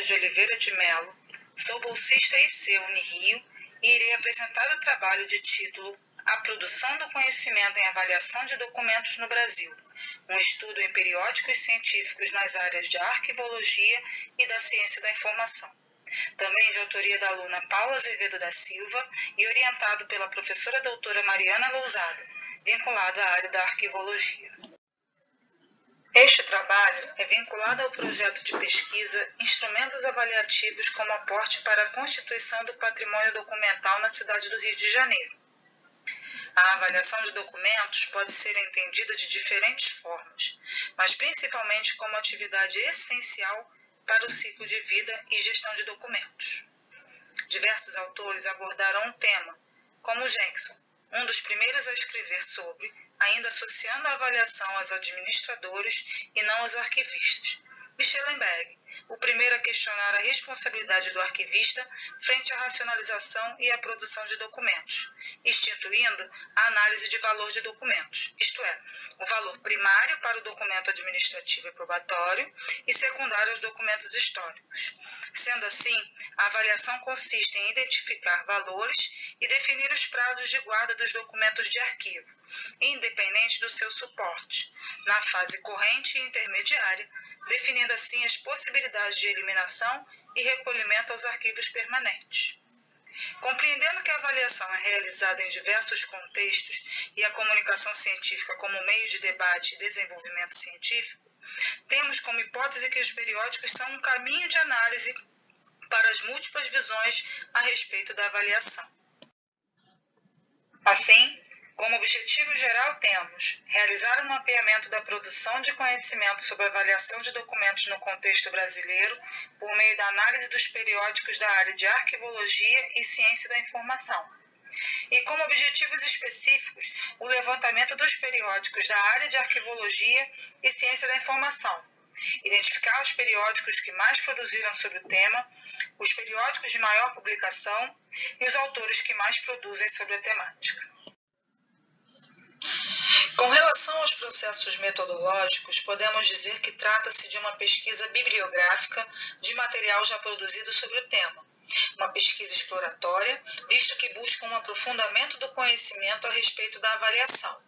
Carlos de Oliveira de Melo, sou bolsista IC Unirio e irei apresentar o trabalho de título A Produção do Conhecimento em Avaliação de Documentos no Brasil, um estudo em periódicos científicos nas áreas de arquivologia e da ciência da informação. Também de autoria da aluna Paula Azevedo da Silva e orientado pela professora doutora Mariana Lousada, vinculado à área da arquivologia. Este trabalho é vinculado ao projeto de pesquisa Instrumentos Avaliativos como aporte para a constituição do patrimônio documental na cidade do Rio de Janeiro. A avaliação de documentos pode ser entendida de diferentes formas, mas principalmente como atividade essencial para o ciclo de vida e gestão de documentos. Diversos autores abordaram o tema, como Jenkson, um dos primeiros a escrever sobre, ainda associando a avaliação aos administradores e não aos arquivistas. Schellenberg, o primeiro a questionar a responsabilidade do arquivista frente à racionalização e à produção de documentos, instituindo a análise de valor de documentos, isto é, o valor primário para o documento administrativo e probatório e secundário aos documentos históricos. Sendo assim, a avaliação consiste em identificar valores e definir os prazos de guarda dos documentos de arquivo, independente do seu suporte, na fase corrente e intermediária, definindo assim as possibilidades de eliminação e recolhimento aos arquivos permanentes. Compreendendo que a avaliação é realizada em diversos contextos e a comunicação científica como meio de debate e desenvolvimento científico, temos como hipótese que os periódicos são um caminho de análise para as múltiplas visões a respeito da avaliação. Assim, como objetivo geral temos realizar um mapeamento da produção de conhecimento sobre a avaliação de documentos no contexto brasileiro por meio da análise dos periódicos da área de arquivologia e ciência da informação. E como objetivos específicos, o levantamento dos periódicos da área de arquivologia e ciência da informação. Identificar os periódicos que mais produziram sobre o tema, os periódicos de maior publicação e os autores que mais produzem sobre a temática. Com relação aos processos metodológicos, podemos dizer que trata-se de uma pesquisa bibliográfica de material já produzido sobre o tema, uma pesquisa exploratória, visto que busca um aprofundamento do conhecimento a respeito da avaliação,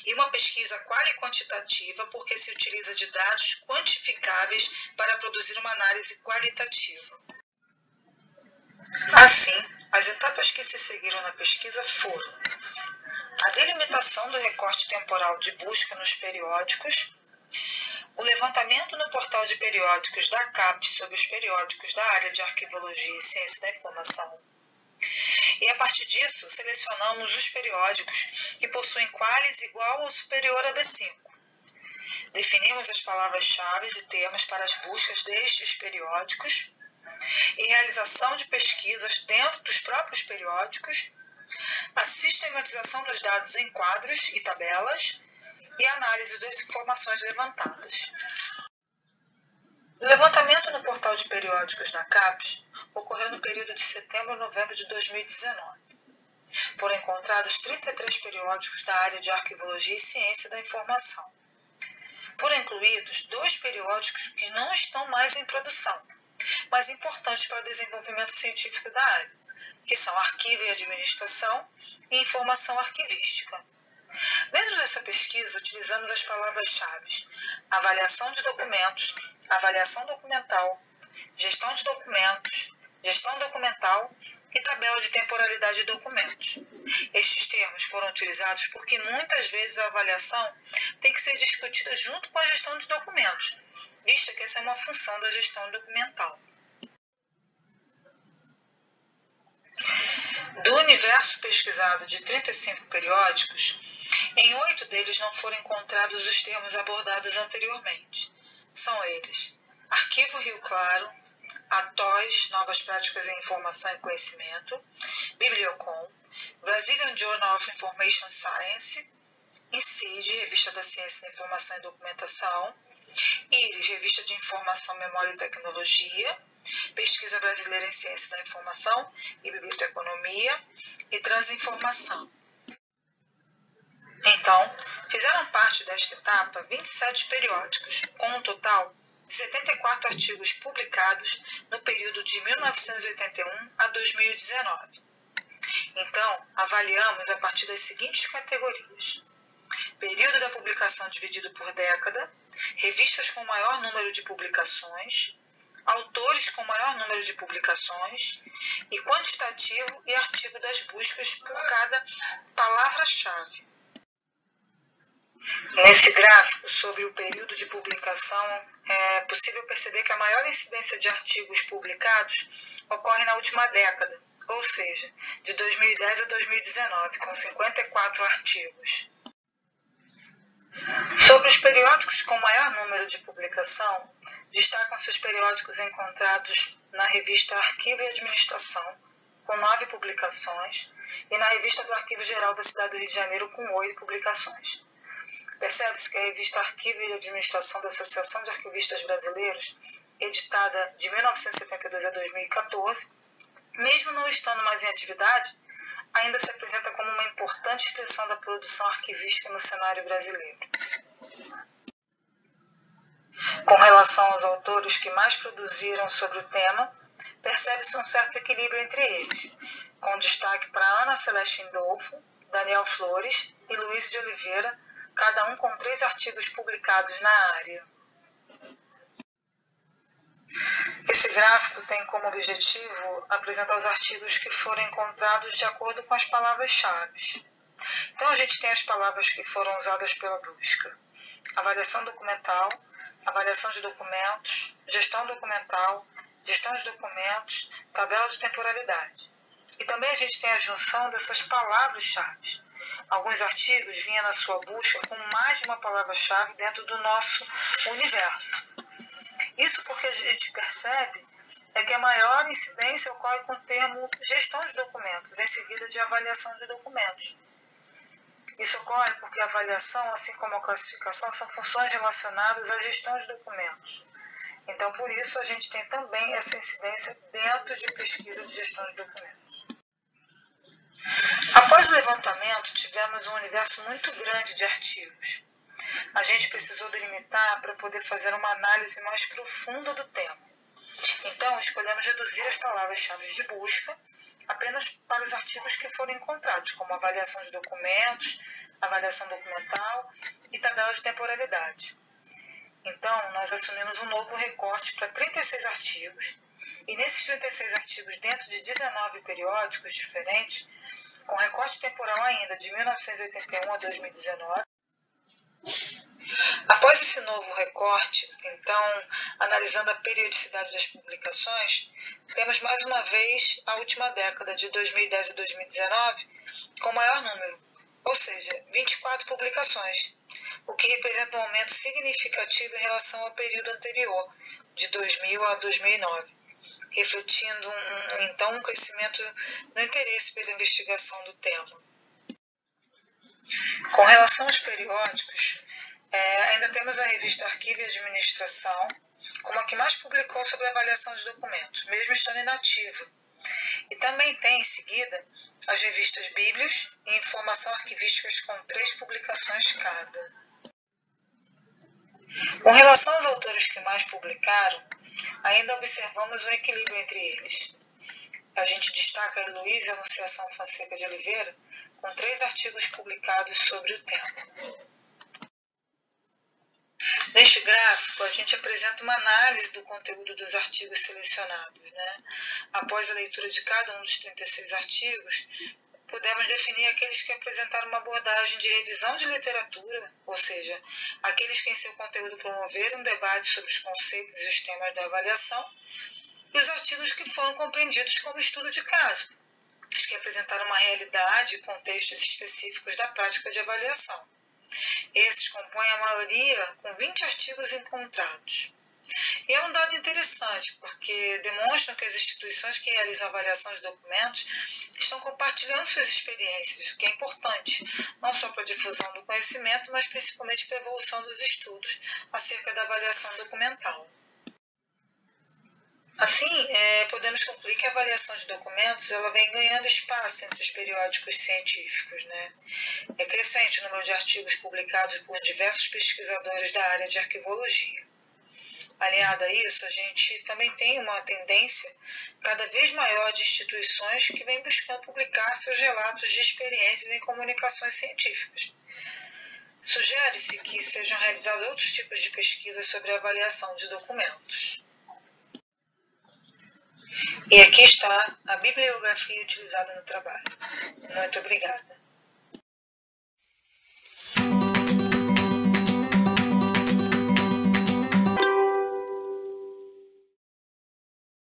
e uma pesquisa quali-quantitativa, porque se utiliza de dados quantificáveis para produzir uma análise qualitativa. Assim, as etapas que se seguiram na pesquisa foram a delimitação do recorte temporal de busca nos periódicos, o levantamento no portal de periódicos da CAPES sobre os periódicos da área de arquivologia e ciência da informação. E a partir disso, selecionamos os periódicos que possuem qualis igual ou superior a B5. Definimos as palavras-chave e temas para as buscas destes periódicos e realização de pesquisas dentro dos próprios periódicos, a sistematização dos dados em quadros e tabelas e a análise das informações levantadas. O levantamento no portal de periódicos da CAPES ocorreu no período de setembro a novembro de 2019. Foram encontrados 33 periódicos da área de arquivologia e ciência da informação. Foram incluídos 2 periódicos que não estão mais em produção, mas importantes para o desenvolvimento científico da área, que são Arquivo e Administração e Informação Arquivística. Dentro dessa pesquisa, utilizamos as palavras-chave avaliação de documentos, avaliação documental, gestão de documentos, gestão documental e tabela de temporalidade de documentos. Estes termos foram utilizados porque muitas vezes a avaliação tem que ser discutida junto com a gestão de documentos, visto que essa é uma função da gestão documental. Do universo pesquisado de 35 periódicos, em 8 deles não foram encontrados os termos abordados anteriormente. São eles: Arquivo Rio Claro, ATOS, Novas Práticas em Informação e Conhecimento, Bibliocom, Brazilian Journal of Information Science, ICID, Revista da Ciência da Informação e Documentação, IRIS, Revista de Informação, Memória e Tecnologia, Pesquisa Brasileira em Ciência da Informação e Biblioteconomia e Transinformação. Então, fizeram parte desta etapa 27 periódicos, com um total de 74 artigos publicados no período de 1981 a 2019. Então, avaliamos a partir das seguintes categorias: período da publicação dividido por década, revistas com maior número de publicações, autores com maior número de publicações e quantitativo e artigo das buscas por cada palavra-chave. Nesse gráfico sobre o período de publicação, é possível perceber que a maior incidência de artigos publicados ocorre na última década, ou seja, de 2010 a 2019, com 54 artigos. Sobre os periódicos com maior número de publicação, destacam-se os periódicos encontrados na revista Arquivo e Administração, com 9 publicações, e na revista do Arquivo Geral da Cidade do Rio de Janeiro, com 8 publicações. Percebe-se que a revista Arquivo e Administração da Associação de Arquivistas Brasileiros, editada de 1972 a 2014, mesmo não estando mais em atividade, ainda se apresenta como uma importante expressão da produção arquivística no cenário brasileiro. Com relação aos autores que mais produziram sobre o tema, percebe-se um certo equilíbrio entre eles, com destaque para Ana Celeste Indolfo, Daniel Flores e Luiz de Oliveira, cada um com 3 artigos publicados na área. Esse gráfico tem como objetivo apresentar os artigos que foram encontrados de acordo com as palavras-chave. Então, a gente tem as palavras que foram usadas pela busca: avaliação documental, avaliação de documentos, gestão documental, gestão de documentos, tabela de temporalidade. E também a gente tem a junção dessas palavras-chave. Alguns artigos vinham na sua busca com mais de uma palavra-chave dentro do nosso universo. Isso porque a gente percebe que a maior incidência ocorre com o termo gestão de documentos, em seguida de avaliação de documentos. Isso ocorre porque a avaliação, assim como a classificação, são funções relacionadas à gestão de documentos. Então, por isso, a gente tem também essa incidência dentro de pesquisa de gestão de documentos. Após o levantamento, tivemos um universo muito grande de artigos. A gente precisou delimitar para poder fazer uma análise mais profunda do tema. Então, escolhemos reduzir as palavras-chave de busca apenas para os artigos que foram encontrados, como avaliação de documentos, avaliação documental e tabela de temporalidade. Então, nós assumimos um novo recorte para 36 artigos, e nesses 36 artigos, dentro de 19 periódicos diferentes, com recorte temporal ainda de 1981 a 2019. Após esse novo recorte, então, analisando a periodicidade das publicações, temos mais uma vez a última década, de 2010 a 2019, com maior número, ou seja, 24 publicações, o que representa um aumento significativo em relação ao período anterior, de 2000 a 2009, refletindo então um crescimento no interesse pela investigação do tema. Com relação aos periódicos, ainda temos a revista Arquivo e Administração, como a que mais publicou sobre a avaliação de documentos, mesmo estando inativa. E também tem, em seguida, as revistas Bíblios e Informação Arquivísticas, com 3 publicações cada. Com relação aos autores que mais publicaram, ainda observamos um equilíbrio entre eles. A gente destaca a Luiz Anunciação Fonseca de Oliveira, com 3 artigos publicados sobre o tema. Neste gráfico, a gente apresenta uma análise do conteúdo dos artigos selecionados. Após a leitura de cada um dos 36 artigos, podemos definir aqueles que apresentaram uma abordagem de revisão de literatura, ou seja, aqueles que em seu conteúdo promoveram um debate sobre os conceitos e os temas da avaliação, e os artigos que foram compreendidos como estudo de caso, os que apresentaram uma realidade e contextos específicos da prática de avaliação. Esses compõem a maioria com 20 artigos encontrados. E é um dado interessante, porque demonstram que as instituições que realizam avaliação de documentos estão compartilhando suas experiências, o que é importante, não só para a difusão do conhecimento, mas principalmente para a evolução dos estudos acerca da avaliação documental. Assim, podemos concluir que a avaliação de documentos ela vem ganhando espaço entre os periódicos científicos. É crescente o número de artigos publicados por diversos pesquisadores da área de arquivologia. A Aliado a isso, a gente também tem uma tendência cada vez maior de instituições que vêm buscando publicar seus relatos de experiências em comunicações científicas. Sugere-se que sejam realizados outros tipos de pesquisas sobre a avaliação de documentos. E aqui está a bibliografia utilizada no trabalho. Muito obrigada.